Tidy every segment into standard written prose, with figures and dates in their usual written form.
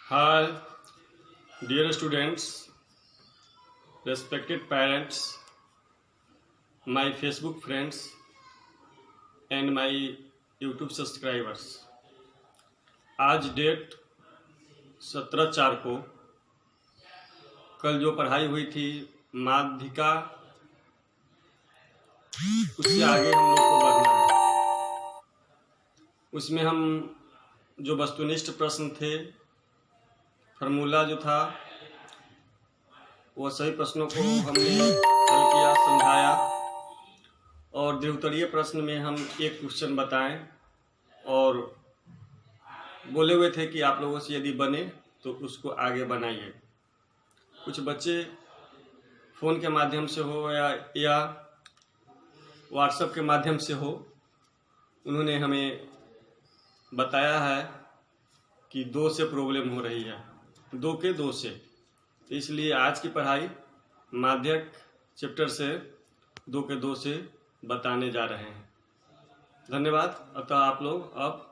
Hi, dear students, respected parents, my Facebook friends, and my YouTube subscribers. आज date 17/4 को कल जो पढ़ाई हुई थी माध्यिका, उससे आगे हम लोग को बढ़ना है। उसमें हम जो वस्तुनिष्ठ प्रश्न थे, फार्मूला जो था, वो सही प्रश्नों को हमने हल किया, समझाया। और द्विउत्तरीय प्रश्न में हम एक क्वेश्चन बताएं और बोले हुए थे कि आप लोगों से यदि बने तो उसको आगे बनाइए। कुछ बच्चे फ़ोन के माध्यम से हो या व्हाट्सएप के माध्यम से हो, उन्होंने हमें बताया है कि 2 से प्रॉब्लम हो रही है, 2 के 2 से। तो इसलिए आज की पढ़ाई माध्यक चैप्टर से 2 के 2 से बताने जा रहे हैं। धन्यवाद। अतः आप लोग अब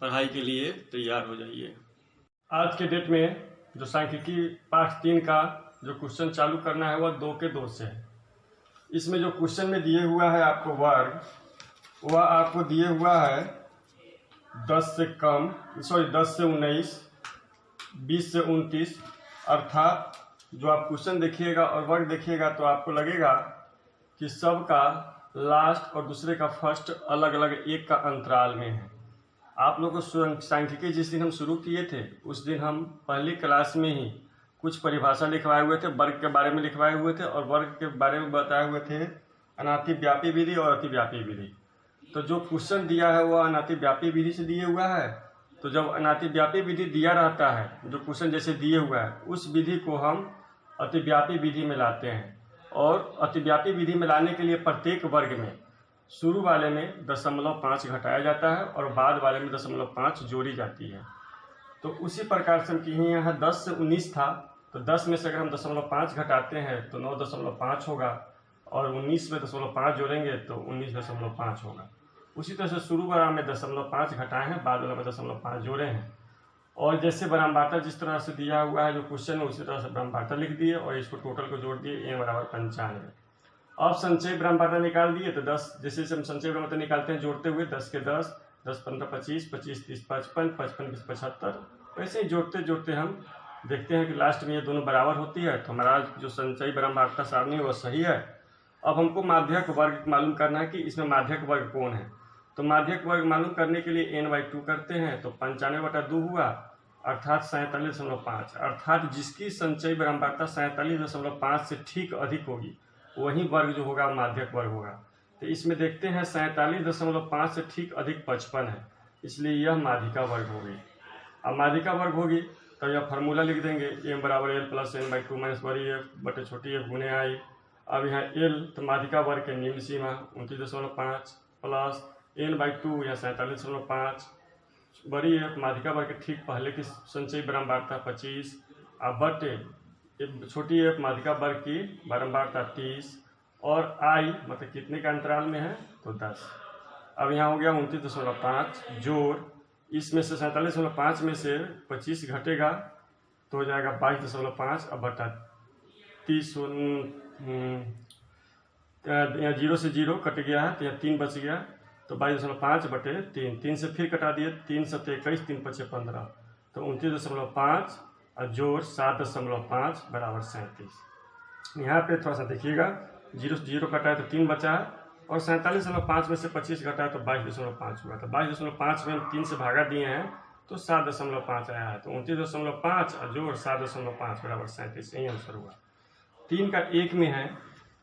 पढ़ाई के लिए तैयार हो जाइए। आज के डेट में जो सांख्यिकी पाठ 3 का जो क्वेश्चन चालू करना है वह 2 के 2 से है। इसमें जो क्वेश्चन में दिए हुआ है आपको वर्ग, वह आपको दिए हुआ है 10 से 19, 20 से 29। अर्थात जो आप क्वेश्चन देखिएगा और वर्ग देखिएगा तो आपको लगेगा कि सबका लास्ट और दूसरे का फर्स्ट अलग अलग एक का अंतराल में है। आप लोगों को सांख्यिकी जिस दिन हम शुरू किए थे उस दिन हम पहली क्लास में ही कुछ परिभाषा लिखवाए हुए थे, वर्ग के बारे में लिखवाए हुए थे और वर्ग के बारे में बताए हुए थे अनातिव्यापी विधि और अतिव्यापी विधि। तो जो क्वेश्चन दिया है वह अनातिव्यापी विधि से दिए हुआ है। तो जब अनातिव्यापी विधि दिया रहता है, जो क्वेश्चन जैसे दिए हुआ है, उस विधि को हम अतिव्यापी विधि में लाते हैं। और अतिव्यापी विधि में लाने के लिए प्रत्येक वर्ग में शुरू वाले में 0.5 घटाया जाता है और बाद वाले में 0.5 जोड़ी जाती है। तो उसी प्रकार से हम कहीं यहाँ 10 से 19 था, तो 10 में से अगर हम 0.5 घटाते हैं तो 9.5 होगा और 19 में 0.5 जोड़ेंगे तो 19.5 होगा। उसी तरह से शुरू वाला में 0.5 घटाए हैं, बाद वाला में 0.5 जोड़े हैं। और जैसे ब्रह्मवार्ता जिस तरह से दिया हुआ है जो क्वेश्चन है, उसी तरह से ब्रह्मवार्ता लिख दिए और इसको टोटल को जोड़ दिए, a = 95। अब संचय ब्रह्मवार्ता निकाल दिए तो 10, जैसे हम संचय ब्रह्मवार्ता निकालते हैं जोड़ते हुए 10 के 10, 10 15 25, 25 30 55, 55 20 75। वैसे ही जोड़ते जोड़ते हम देखते हैं कि लास्ट में ये दोनों बराबर होती है। तो हमारा जो संचय ब्रह्मवार्ता सारणी है वह सही है। अब हमको माध्यक वर्ग मालूम करना है कि इसमें माध्यक वर्ग कौन है। तो माध्यक वर्ग मालूम करने के लिए n/2 करते हैं तो 95/2 हुआ, अर्थात 47.5। अर्थात जिसकी संचय ब्रह्मवार्ता 47.5 से ठीक अधिक होगी वही वर्ग जो होगा माध्यक वर्ग होगा। तो इसमें देखते हैं 47.5 से ठीक अधिक 55 है, इसलिए यह माध्यिका वर्ग होगी। अब माध्यिका वर्ग होगी तो यह फार्मूला लिख देंगे, m = l + n/2 - बड़ी f बटे छोटी f गुणे i। अब यहाँ l तो माध्यिका वर्ग के निम्न सीमा 29.5 प्लस n/2 या 47.5, बड़ी f माध्यिका वर्ग के ठीक पहले की संचय ब्रह्मवार्ता 25, अब बटे छोटी f माध्यिका वर्ग की ब्रह्मवार्ता 30 और i मतलब कितने का अंतराल में है तो 10। अब यहाँ हो गया 29.5 जोड़, इसमें से 47.5 में से 25 घटेगा तो हो जाएगा 22.5, अब बटा 30। यहाँ 0 से 0 कट गया है तो यहाँ 3 बच गया, तो 22.5 बटे 3, 3 से फिर कटा दिए, 3 7 21, 3 5 15, तो 29.5 और जोड़ 7.5 = 37। यहाँ पे थोड़ा सा देखिएगा, 0 से 0 कटा है तो 3 बचा है और 47.5 में से 25 घटा है तो 22.5 हुआ। तो 22.5 में हम 3 से भागा दिए हैं तो 7.5 आया है, तो 29.5 और जोड़ 7.5 = 37। यही आंसर हुआ। 3 का 1 में है,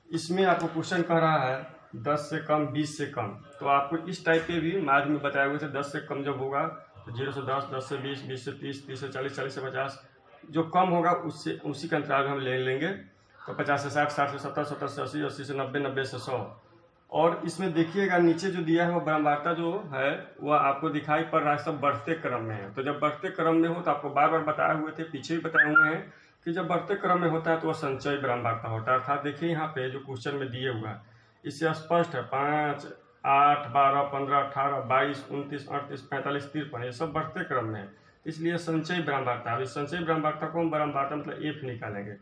इसमें आपको क्वेश्चन कह रहा है 10 से कम 20 से कम। तो आपको इस टाइप के भी मार्ग में बताए हुए थे, 10 से कम जब होगा तो 0 से 10, 10 से 20, 20 से 30, 30 से 40, 40 से 50, जो कम होगा उससे उसी का अंतराल हम ले लेंगे। तो 50 से 60, 60 से 70, 70 से 80, 80 से 90, 90 से 100। और इसमें देखिएगा नीचे जो दिया है वो ब्रह्मवार्ता जो है वह आपको दिखाई पड़ रहा है सब बढ़ते क्रम में है। तो जब बढ़ते क्रम में हो तो आपको बार बार बताए हुए थे, पीछे भी बताए हुए हैं कि जब बढ़ते क्रम में होता है तो वह संचय ब्रह्मवार्ता होता है। अर्थात देखिए यहाँ पे जो क्वेश्चन में दिए हुआ है इससे स्पष्ट है, 5, 8, 12, 15, 18, 22, 29, 38, 45, 53 ये सब बढ़ते क्रम में है। इसलिए संचयी ब्रह्मवार्ता। अब इस संचयी ब्रह्मवार्ता को हम ब्रह्मवार्ता मतलब एफ निकालेंगे।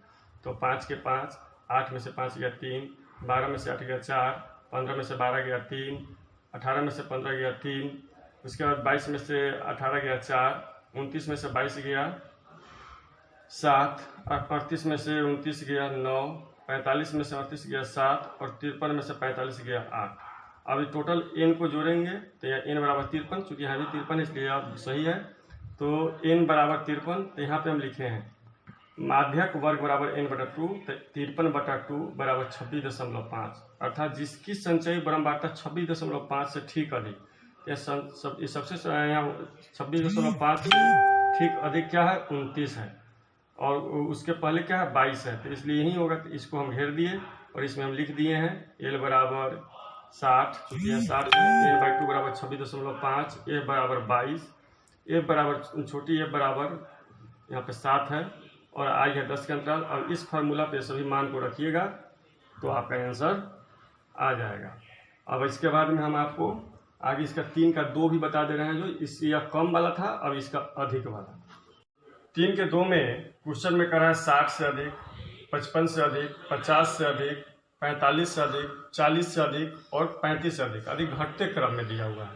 तो 5 के 5, 8 में से 5 गया 3, 12 में से 8 गया 4, 15 में से 12 गया 3, 18 में से 15 गया 3, उसके बाद 22 में से 18 गया 4, 29 में से 22 गया 7, 38 में से 29 गया 9, 45 में से 38 गया 7 और 53 में से 45 गया 8। अब टोटल n को जोड़ेंगे तो यह n बराबर 53, चूँकि यहाँ भी 53 इसलिए आप सही है। तो n बराबर 53, तो यहाँ पे हम लिखे हैं माध्यक वर्ग बराबर n बटा 2, 53 बटा 2 बराबर 26.5, अर्थात जिसकी संचयी ब्रह्मवार्ता 26.5 से ठीक अधिक, यह सबसे यहाँ 26.5 से ठीक अधिक क्या है 29 है, और उसके पहले क्या है 22 है, तो इसलिए यही होगा। तो इसको हम घेर दिए और इसमें हम लिख दिए हैं l बराबर 60, चूँकि यह 60 है, n/2 बराबर 26.5, a बराबर 22, a बराबर छोटी a बराबर यहाँ पे 7 है और i है 10 के अंतराल। और इस फार्मूला पे सभी मान को रखिएगा तो आपका आंसर आ जाएगा। अब इसके बाद में हम आपको आगे इसका 3 का 2 भी बता दे रहे हैं, जो इस यह कम वाला था, अब इसका अधिक वाला। 3 के 2 में क्वेश्चन में कर रहा है 60 से अधिक, 55 से अधिक, 50 से अधिक, 45 से अधिक, 40 से अधिक और 35 से अधिक, अधिक घटते क्रम में दिया हुआ है।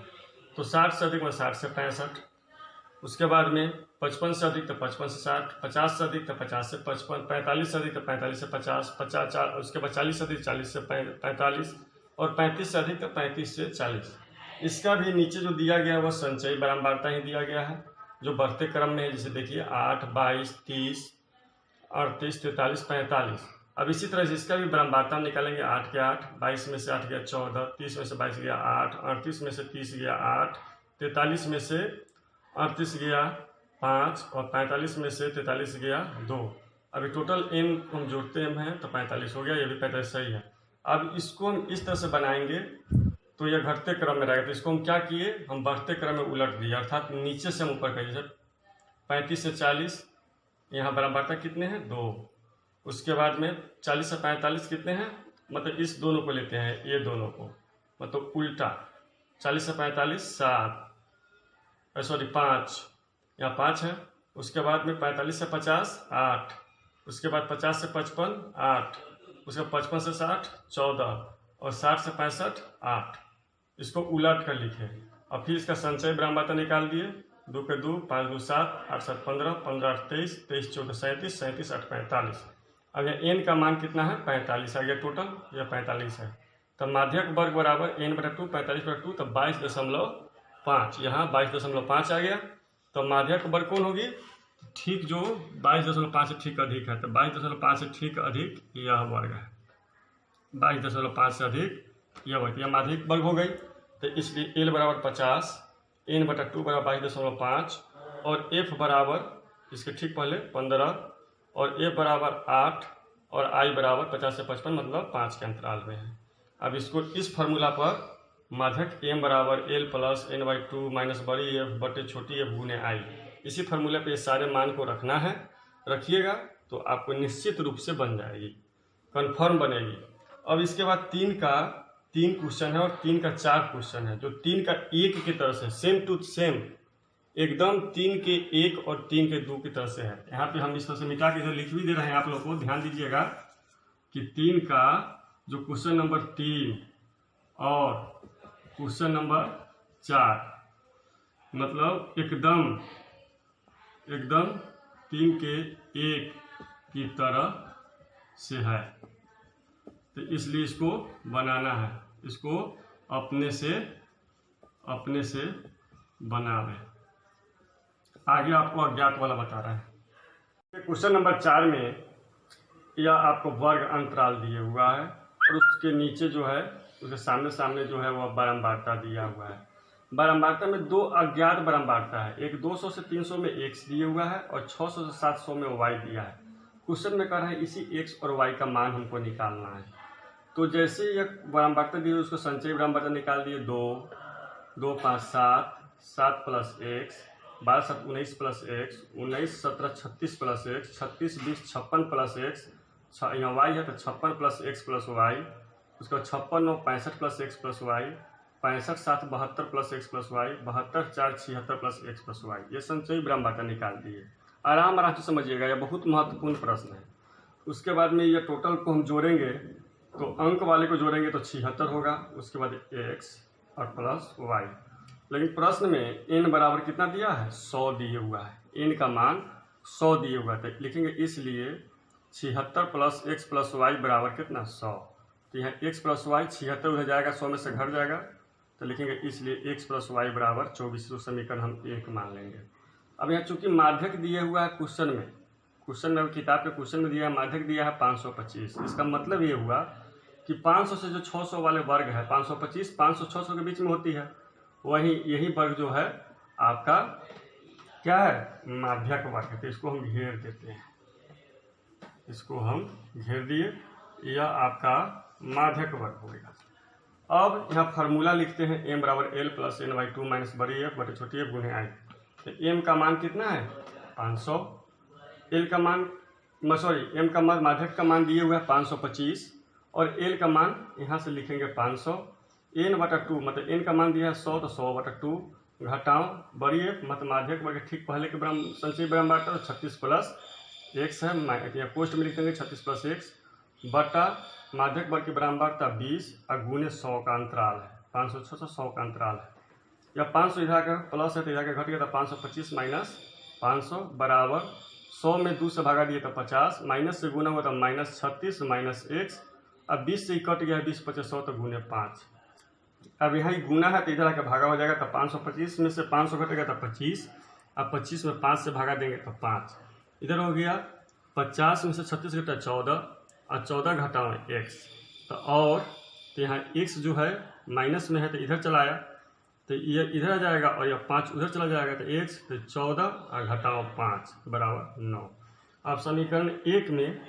तो 60 से अधिक में 60 से 65, उसके बाद में 55 से अधिक तो 55 से 60, 50 से अधिक तो 50 से 55, 45 से अधिक तो 45 से 50, 50 उसके बाद 40 से अधिक 40 से 45 और 35 से अधिक तो 35 से 40। इसका भी नीचे जो दिया गया है वह संचयी ब्रह्मवार्ता ही दिया गया है, जो बढ़ते क्रम में है। जैसे देखिए 8, 22, 30, 38, 43, 45। अब इसी तरह से इसका भी ब्रह्मवार्ता निकालेंगे। 8 के 8, 22 में से 8 गया 14, 30 में से 22 गया 8, 38 में से 30 गया 8, 43 में से 38 गया 5 और 45 में से 43 गया 2। अभी टोटल n हम जोड़ते हैं तो 45 हो गया, ये भी 45 सही है। अब इसको हम इस तरह से बनाएंगे तो यह घटते क्रम में रहेगा। तो इसको हम क्या किए, हम बढ़ते क्रम में उलट दिए, अर्थात नीचे से हम ऊपर करिए। जैसे 35 से 40, यहाँ ब्रह्मवार्ता कितने हैं 2। उसके बाद में 40 से 45 कितने हैं, मतलब इस दोनों को लेते हैं, ये दोनों को, मतलब उल्टा। 40 से 45 7, सॉरी 5, यहाँ 5 है। उसके बाद में 45 से 50 8, उसके बाद 50 से 55 8, उसके बाद 55 से 60 14 और 60 से 65 8। इसको उलट कर लिखे और फिर इसका संचय ब्रह्मवार्ता निकाल दिए। 2 के 2, 5 2 7, 8 7 15, 15 8 23, 23 14 37, 37 8 45। अब यह n का मान कितना है 45 आ गया, टोटल यह 45 है। तब माध्यक वर्ग बराबर n बटा 2, 45 बटा 2, तब 22.5, यहाँ 22.5 आ गया। तो माध्यक वर्ग कौन होगी, ठीक जो 22.5 से ठीक अधिक है, तो 22.5 से ठीक अधिक यह वर्ग है। 22.5 से अधिक यह वर्ग, यह माध्यक वर्ग हो गई। तो इसलिए l बराबर 50, n बटा 2 बराबर 22.5 और f बराबर इसके ठीक पहले 15 और a बराबर 8 और i बराबर 50 से 55, मतलब 5 के अंतराल में है। अब इसको इस फार्मूला पर माध्यक m बराबर l प्लस n/2 माइनस बड़ी f बटे छोटी f गुने i, इसी फार्मूले पे सारे मान को रखना है। रखिएगा तो आपको निश्चित रूप से बन जाएगी, कन्फर्म बनेगी। अब इसके बाद 3 का 3 क्वेश्चन है और 3 का 4 क्वेश्चन है, जो 3 का 1 की तरह से सेम टू सेम एकदम 3 के 1 और 3 के 2 की तरह से है। यहाँ पे हम इस तरह से मिटा के इधर लिख भी दे रहे हैं, आप लोगों को ध्यान दीजिएगा कि 3 का जो क्वेश्चन नंबर 3 और क्वेश्चन नंबर 4 मतलब एकदम 3 के 1 की तरह से है। तो इसलिए इसको बनाना है, इसको अपने से बनावे। आगे आपको अज्ञात वाला बता रहा है। क्वेश्चन नंबर 4 में यह आपको वर्ग अंतराल दिए हुआ है और उसके नीचे जो है उसके सामने जो है वह ब्रह्मवार्ता दिया हुआ है। ब्रह्मवार्ता में 2 अज्ञात ब्रह्मवार्ता है, एक 200 से 300 में x दिए हुआ है और 600 से 700 में y दिया है। क्वेश्चन में कह रहा है इसी x और y का मान हमको निकालना है। तो जैसे यह ब्रह्मवार्ता दी उसको संचयी ब्रह्मवार्ता निकाल दिए। 2 2 5 7, 7 plus x, 12 7 19 plus x, 19 17 36 plus x, 36 20 56 plus x, यहाँ y है तो 56 प्लस x प्लस y, उसका 56 9 65 plus x plus y, 65 7 72 plus x plus y, 72 4 76 plus x plus y. ये संचयी ब्रह्मवाटा निकाल दिए। आराम आराम से समझिएगा, यह बहुत महत्वपूर्ण प्रश्न है। उसके बाद में ये टोटल को हम जोड़ेंगे तो अंक वाले को जोड़ेंगे तो 76 होगा, उसके बाद एक्स और प्लस वाई। लेकिन प्रश्न में n बराबर कितना दिया है, 100 दिए हुआ है। n का मान 100 दिए हुआ है, लिखेंगे इसलिए 76 प्लस एक्स प्लस वाई बराबर कितना, 100। तो यहाँ एक्स प्लस वाई 76 हो जाएगा, 100 में से घट जाएगा, तो लिखेंगे इसलिए एक्स प्लस वाई बराबर 24। तो समीकरण हम 1 मान लेंगे। अब यहाँ चूंकि माध्यक दिए हुआ है क्वेश्चन में किताब के क्वेश्चन में दिया है, माध्यक दिया है 525। इसका मतलब ये हुआ कि 500 से जो 600 वाले वर्ग है, 525 500 600 के बीच में होती है, वही यही वर्ग जो है आपका क्या है, माध्यक वर्ग है। तो इसको हम घेर देते हैं, इसको हम घेर दिए, यह आपका माध्यक वर्ग होगा। अब यहाँ फार्मूला लिखते हैं, m बराबर l plus n by 2 minus बड़ी f बटे छोटी f गुणे i। तो m का मान कितना है, 500, l का मान m का मान माध्यक का मान दिए हुआ है 525 और l का मान यहाँ से लिखेंगे 500, n बटा 2 मतलब n का मान दिया है 100, तो 100 बटा 2 घटाओ बड़ी एफ मतलब माध्यक वर्ग ठीक पहले के संचयी ब्रह्मवाटा 36 प्लस एक्स है, या पोस्ट में लिख देंगे 36 प्लस एक्स बटा माध्यक वर्ग की ब्रह्मवाटा 20 और गुणे 100 का अंतराल है, 500 600 100 का अंतराल है। या 500 इधर का प्लस है तो इधर का घट गया, तो 525 माइनस 500 बराबर 100 में 2 से भागा दिए तो 50, माइनस से गुना हुआ तो माइनस 36 माइनस एक्स। अब 20 से कट गया है, 20 25 100 तो गुने 5। अब यहाँ गुना है तो इधर आके भागा हो जाएगा, तो 525 में से 500 घटेगा तो 25, अब 25 में 5 से भागा देंगे तो 5। इधर हो गया 50 में से 36 घटा 14 और 14 घटाओ एक्स, तो यहाँ एक्स जो है माइनस में है तो इधर चला आया, तो ये इधर आ जाएगा और यह 5 उधर चला जाएगा, तो एक्स तो 14 और घटाओ 5 बराबर 9। अब समीकरण 1 में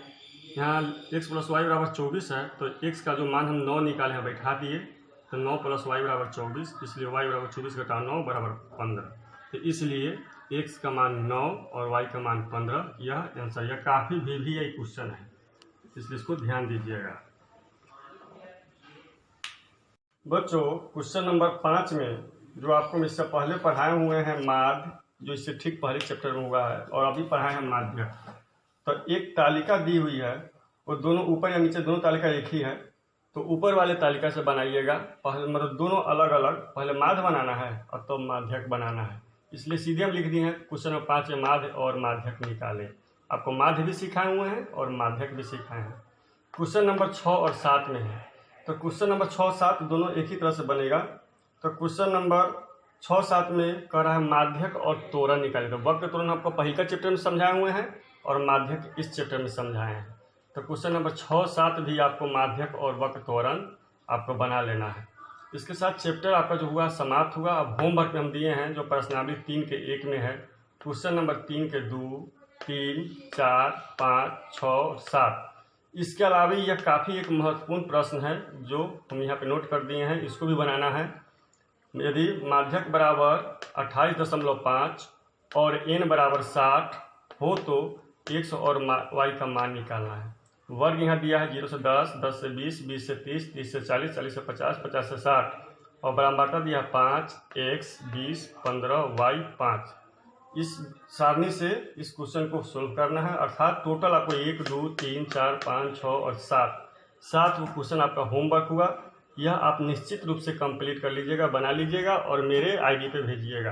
यहाँ एक्स प्लस वाई बराबर 24 है, तो एक्स का जो मान हम 9 निकाले हैं बैठा दिए, तो 9 प्लस वाई बराबर 24, इसलिए वाई बराबर 24 घटा 9 बराबर 15। तो इसलिए एक्स का मान 9 और वाई का मान 15, यह आंसर। यह काफ़ी भी एक क्वेश्चन है, इसलिए इसको ध्यान दीजिएगा बच्चों। क्वेश्चन नंबर 5 में जो आपको इससे पहले पढ़ाए हुए हैं माध्य, जो इससे ठीक पहले चैप्टर में हुआ है, और अभी पढ़ाए हैं माध्यक। तो एक तालिका दी हुई है, और दोनों ऊपर या नीचे दोनों तालिका एक ही है, तो ऊपर वाले तालिका से बनाइएगा पहले, मतलब दोनों अलग अलग, पहले माध्य बनाना है और तो माध्यक बनाना है। इसलिए सीधे हम लिख दिए हैं क्वेश्चन नंबर 5 में माध्य और माध्यक निकालें। आपको माध्य भी सिखाए हुए हैं और माध्यक भी सिखाए हैं। क्वेश्चन नंबर 6 और 7 में है, तो क्वेश्चन नंबर 6 7 दोनों एक ही तरह से बनेगा। तो क्वेश्चन नंबर 6 7 में कह रहा है माध्यक और तोरण निकालें। तो वक्र तोरण आपको पहले चैप्टर में समझाए हुए हैं और माध्यक इस चैप्टर में समझाए हैं। तो क्वेश्चन नंबर 6 7 भी आपको माध्यक और वक्र तोरण आपको बना लेना है। इसके साथ चैप्टर आपका जो हुआ समाप्त हुआ। अब होमवर्क में हम दिए हैं जो प्रश्नावली 3 के 1 में है, क्वेश्चन नंबर 3 के 2 3 4 5 6 7। इसके अलावा यह काफ़ी एक महत्वपूर्ण प्रश्न है जो हम यहाँ पे नोट कर दिए हैं, इसको भी बनाना है। यदि माध्यक बराबर 28.5 और n बराबर 60 हो तो x और y का मान निकालना है। वर्ग यहाँ दिया है 0 से 10, 10 से 20, 20 से 30, 30 से 40, 40 से 50, 50 से 60 और ब्रह्मवाटा दिया 5, x 20, 15, y 5। इस सारणी से इस क्वेश्चन को सोल्व करना है, अर्थात टोटल आपको 1 2 3 4 5 6 और 7 क्वेश्चन आपका होमवर्क हुआ। यह आप निश्चित रूप से कंप्लीट कर लीजिएगा, बना लीजिएगा और मेरे आईडी पे भेजिएगा।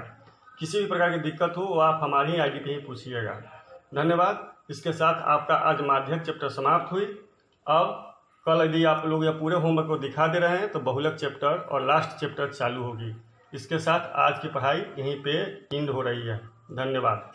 किसी भी प्रकार की दिक्कत हो वो आप हमारी आईडी पे ही पूछिएगा। धन्यवाद। इसके साथ आपका आज माध्यक चैप्टर समाप्त हुई। अब कल यदि आप लोग यह पूरे होमवर्क को दिखा दे रहे हैं तो बहुलक चैप्टर और लास्ट चैप्टर चालू होगी। इसके साथ आज की पढ़ाई यहीं पे एंड हो रही है। धन्यवाद।